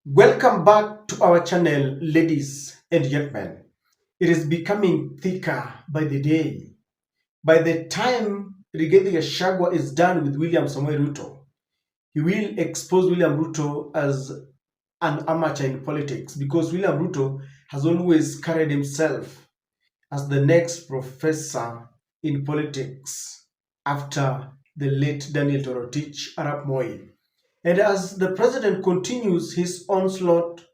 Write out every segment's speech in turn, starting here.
Welcome back to our channel, ladies and gentlemen. It is becoming thicker by the day. By the time Rigathi Gachagua is done with William Samoei Ruto, he will expose William Ruto as an amateur in politics because William Ruto has always carried himself as the next professor in politics after the late Daniel Torotich Arap Moi. And as the president continues his onslaught,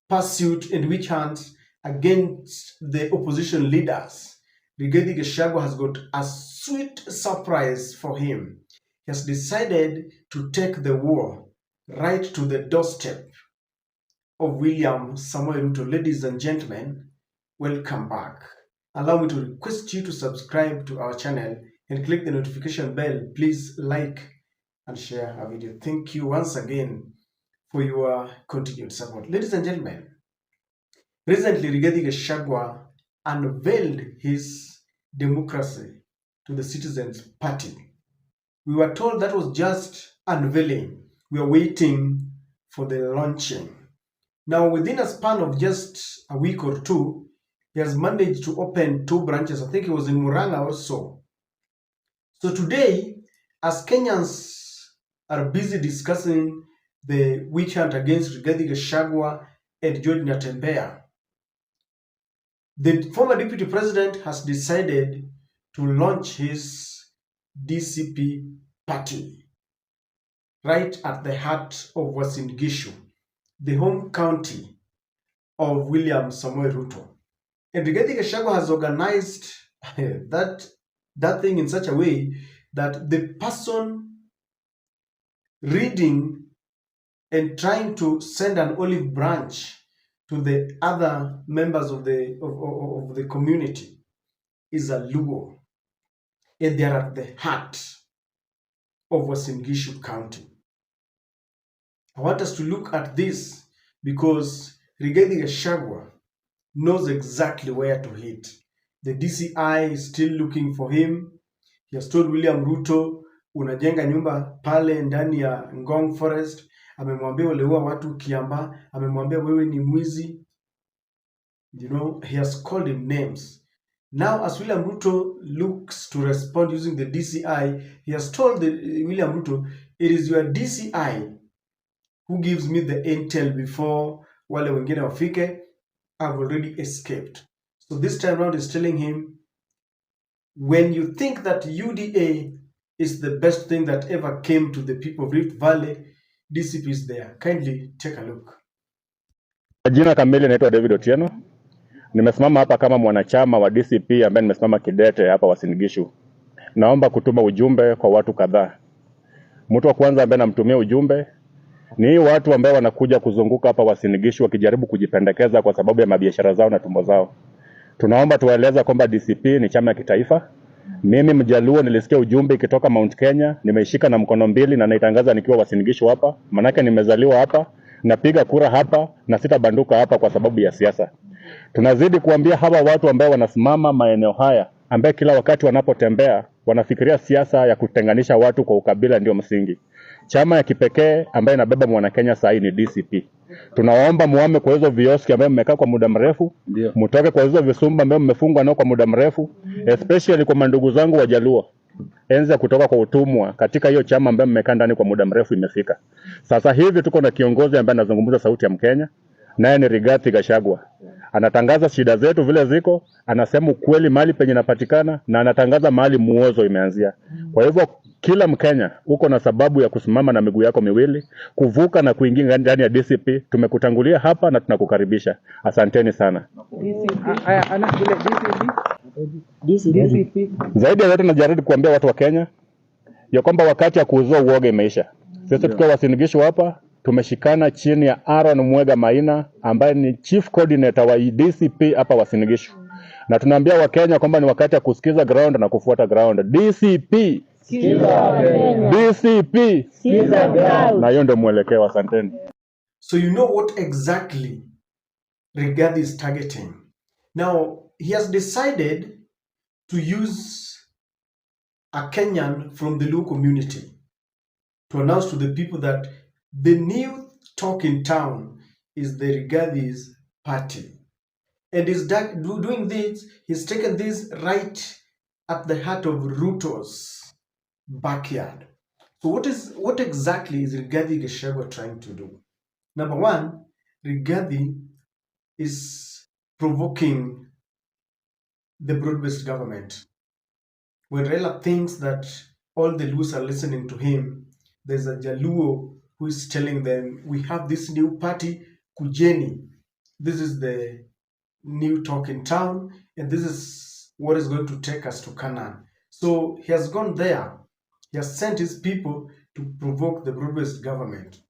pursuit, and witch hunts against the opposition leaders, Rigathi Gachagua has got a sweet surprise for him. He has decided to take the war right to the doorstep of William Samoei Ruto. Ladies and gentlemen, welcome back. Allow me to request you to subscribe to our channel and click the notification bell. Please like and share our video. Thank you once again for your continued support. Ladies and gentlemen, recently Rigathi Gachagua unveiled his democracy to the Citizens Party. We were told that was just unveiling. We are waiting for the launching. Now, within a span of just a week or two, he has managed to open 2 branches. I think it was in Murang'a also. So today, as Kenyans are busy discussing the witch hunt against Rigathi Gachagua and George Natembeya, the former deputy president has decided to launch his DCP party right at the heart of Uasin Gishu, the home county of William Samoei Ruto. And Rigathi Gachagua has organized that thing in such a way that the person reading and trying to send an olive branch to the other members of the community is a Luo, and they are at the heart of Uasin Gishu County. I want us to look at this because Rigathi Gachagua knows exactly where to hit. The DCI is still looking for him. He has told William Ruto, unajenga nyumba pale ndani ya Ngong Forest. Amemwambia uliua watu Kiamba. Amemwambia wewe ni mwizi. You know, he has called him names. Now, as William Ruto looks to respond using the DCI, he has told William Ruto, it is your DCI who gives me the intel before wale wengine wafike. I've already escaped. So this time around is telling him, when you think that UDA is the best thing that ever came to the people of Rift Valley, DCP is there. Kindly take a look. Jina kamili naitwa David Otieno. Nimesimama hapa kama mwanachama wa DCP ambaye nimesimama kidete hapa Uasin Gishu. Naomba kutuma ujumbe kwa watu kadhaa. Mtu wa kwanza ambaye namtumia ujumbe ni watu ambao wanakuja kuzunguka hapa Uasin Gishu wakijaribu kujipendekeza kwa sababu ya mabiashara zao na tumbo zao. Tunaomba tuwaeleza kwamba DCP ni chama ya kitaifa. Mimi Mjaluo nilisikia ujumbe ikitoka Mount Kenya, nimeishika na mkono mbili na naitangaza nikiwa Uasin Gishu hapa. Manake nimezaliwa hapa, napiga kura hapa na sitabanduka hapa kwa sababu ya siasa. Tunazidi kuambia hawa watu ambao wanasimama maeneo haya, ambao kila wakati wanapotembea wanafikiria siasa ya kutenganisha watu kwa ukabila ndio msingi. Chama ya kipekee ambayo inabeba mwana Kenya sasa ni DCP. Tunaomba muame kwa hizo vioski ambao mmekaa kwa muda mrefu, mtoke kwa hizo visumba ambao mmefungwa nao kwa muda mrefu, especially kwa mandugu zangu wa Jaluo. Enzi ya kutoka kwa utumwa katika hiyo chama ambayo mmekaa ndani kwa muda mrefu imefika. Sasa hivi tuko na kiongozi ambaye anazungumza sauti ya Mkenya, naye ni Rigathi Gachagua. Anatangaza shida zetu vile ziko, anasema ukweli mahali penye inapatikana na anatangaza mahali muozo imeanzia. Kwa hivyo kila Mkenya uko na sababu ya kusimama na miguu yako miwili, kuvuka na kuingia ndani ya DCP. Tumekutangulia hapa na tunakukaribisha. Asanteni sana. Zaidi ya yote najaribu kuambia watu wa Kenya ya kwamba wakati ya kuuzua uoga imeisha. Sisi tukiwa Uasin Gishu hapa tumeshikana chini ya Aaron Mwega Maina ambaye ni chief coordinator wa DCP hapa Uasin Gishu. Na tunaambia Wakenya kwamba ni wakati ya kusikiza ground na kufuata ground. DCP sikiza Kenya. DCP sikiza ground. Na hiyo ndio mwelekeo. Asanteni. So you know what exactly Rigathi is targeting. Now, he has decided to use a Kenyan from the Luo community to announce to the people that the new talk in town is the Rigathis party. And doing this, he's taken this right at the heart of Ruto's backyard. So what exactly is Rigathi Gachagua trying to do? Number one, Rigathi is provoking the broad-based government. When Raila thinks that all the Luos are listening to him, there's a Jaluo who is telling them, we have this new party, Kujeni. This is the new talk in town, and this is what is going to take us to Canaan. So he has gone there. He has sent his people to provoke the broad-based government.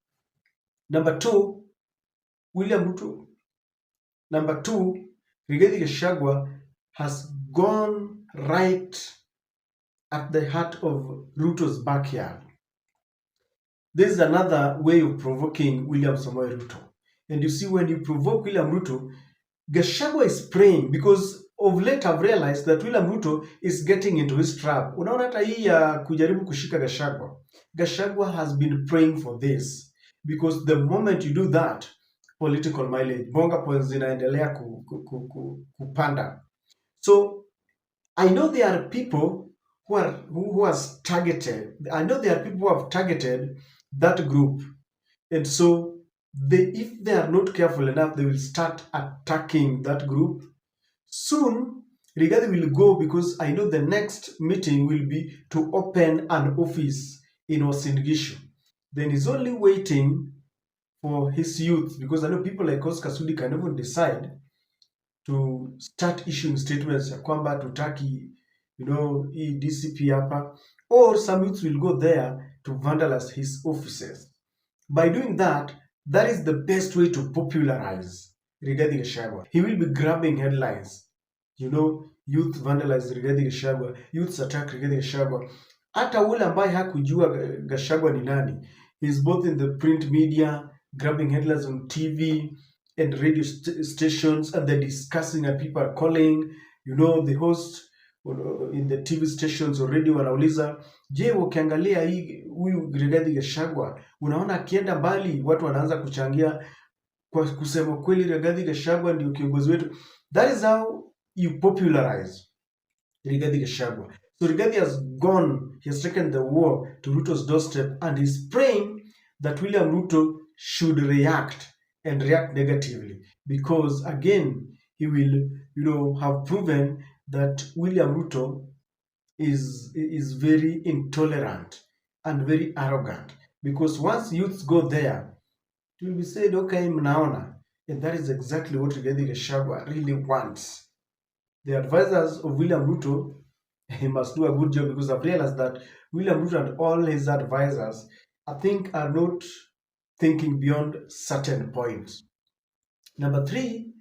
Number two, William Ruto. Number two, Rigathi Gachagua has gone right at the heart of Ruto's backyard. This is another way of provoking William Samoei Ruto. And you see, when you provoke William Ruto, Gachagua is praying, because of late I've realized that William Ruto is getting into his trap. Unaona hata hii ya kujaribu kushika Gachagua. Gachagua has been praying for this, because the moment you do that, political mileage, bonga points zinaendelea kupanda. So I know there are people who has targeted. I know there are people who have targeted that group, and so if they are not careful enough, they will start attacking that group. Soon, Rigathi will go, because I know the next meeting will be to open an office in Uasin Gishu. Then he's only waiting for his youth, because I know people like Oscar Sudi can even decide to start issuing statements ya kwamba tutaki, hii DCP hapa, or some youths will go there to vandalize his offices. By doing that, that is the best way to popularize Rigathi Gachagua. He will be grabbing headlines. Youth vandalize Rigathi Gachagua, youths attack Rigathi Gachagua. Hata ule ambaye hakujua Gachagua ni nani, he's both in the print media, grabbing headlines on TV and radio stations, and they're discussing, and people are calling, the host in the TV stations or radio wanauliza, je, ukiangalia hii huyu Rigathi Gachagua unaona akienda mbali? Watu wanaanza kuchangia kwa kusema kweli Rigathi Gachagua ndio kiongozi wetu. That is how you popularize Rigathi Gachagua. So Rigathi has gone, he has taken the war to Ruto's doorstep, and he's praying that William Ruto should react, and react negatively, because again, he will, have proven that William Ruto is very intolerant and very arrogant, because once youths go there, it will be said, okay, mnaona, and that is exactly what Rigathi Gachagua really wants. The advisors of William Ruto, he must do a good job, because I've realized that William Ruto and all his advisors, I think, are not thinking beyond certain points. Number three,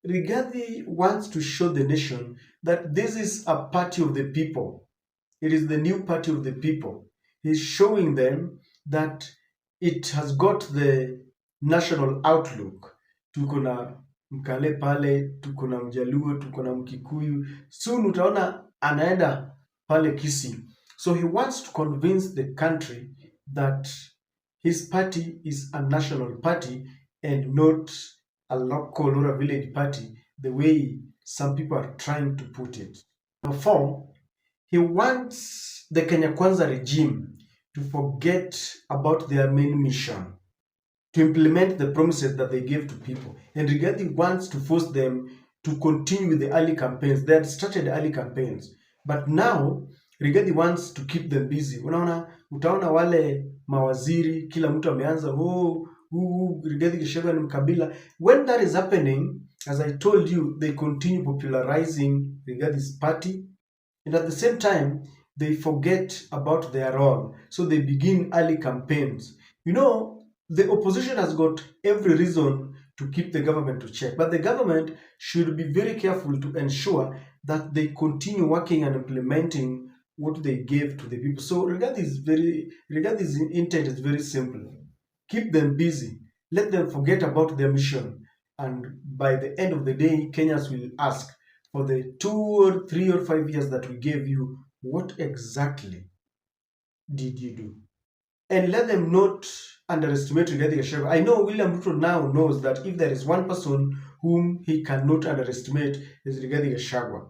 Rigathi wants to show the nation that this is a party of the people. It is the new party of the people. He's showing them that it has got the national outlook. Tuko na Mkale pale, tuko na Mjaluo, tuko na Mkikuyu. Soon utaona anaenda pale Kisii. So he wants to convince the country that his party is a national party and not a local or a village party, the way some people are trying to put it. Number four, he wants the Kenya Kwanza regime to forget about their main mission, to implement the promises that they gave to people. And Rigathi wants to force them to continue with the early campaigns. They had started early campaigns, but now Rigathi wants to keep them busy. Utaona wale mawaziri, kila mtu ameanza, Rigathi Gachagua ni mkabila. When that is happening, as I told you, they continue popularizing Rigathi's party, and at the same time, they forget about their role. So they begin early campaigns. The opposition has got every reason to keep the government to check, but the government should be very careful to ensure that they continue working and implementing what they gave to the people. So Rigathi's intent is very simple. Keep them busy. Let them forget about their mission. And by the end of the day, Kenyans will ask, for the 2 or 3 or 5 years that we gave you, what exactly did you do? and let them not underestimate Rigathi Gachagua. I know William Ruto now knows that if there is one person whom he cannot underestimate is Rigathi Gachagua.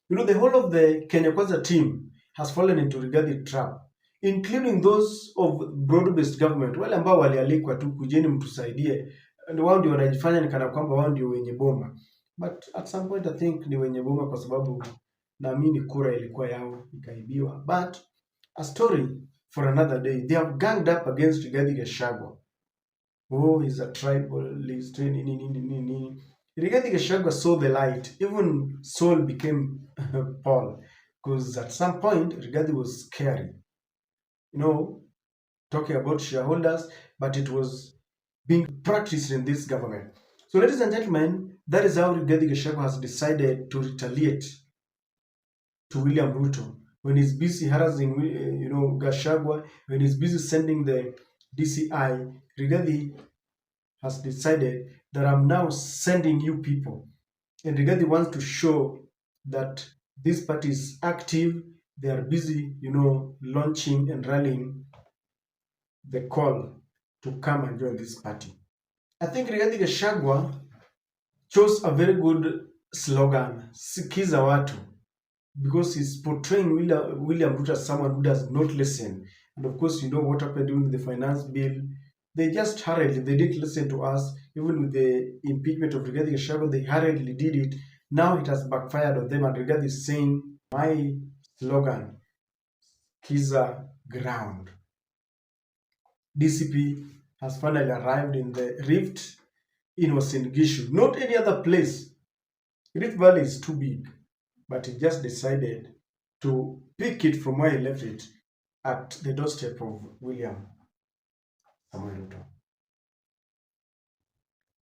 You know, the whole of the Kenya Kwanza team has fallen into Rigathi trap, including those of broad-based government, wale ambao walialikwa tu kujeni mtusaidie, and wao ndio wanajifanya ni kana kwamba wao ndio wenye boma, but at some point I think ni wenye boma kwa sababu naamini kura ilikuwa yao ikaibiwa. But a story for another day. They have ganged up against Rigathi Gachagua. Oh, he's a tribalist. Rigathi Gachagua saw the light. Even Saul became Paul. Because at some point, Rigathi was scary. You know, talking about shareholders, but it was being practiced in this government. So, ladies and gentlemen, that is how Rigathi Gachagua has decided to retaliate to William Ruto. When he's busy harassing, Gachagua, when he's busy sending the DCI, Rigathi has decided that I'm now sending you people. And Rigathi wants to show that this party is active. They are busy, launching and rallying the call to come and join this party. I think Rigathi Gachagua chose a very good slogan, Sikiza Watu, because he's portraying William Ruto as someone who does not listen. And of course, you know what happened during the finance bill. They just hurriedly, they didn't listen to us. Even with the impeachment of Rigathi Gachagua, they hurriedly did it. Now it has backfired on them, and Rigathi is saying, my slogan, Kiza ground. DCP has finally arrived in the Rift in Uasin Gishu, not any other place. Rift Valley is too big, but he just decided to pick it from where he left it at the doorstep of William Samoei Ruto.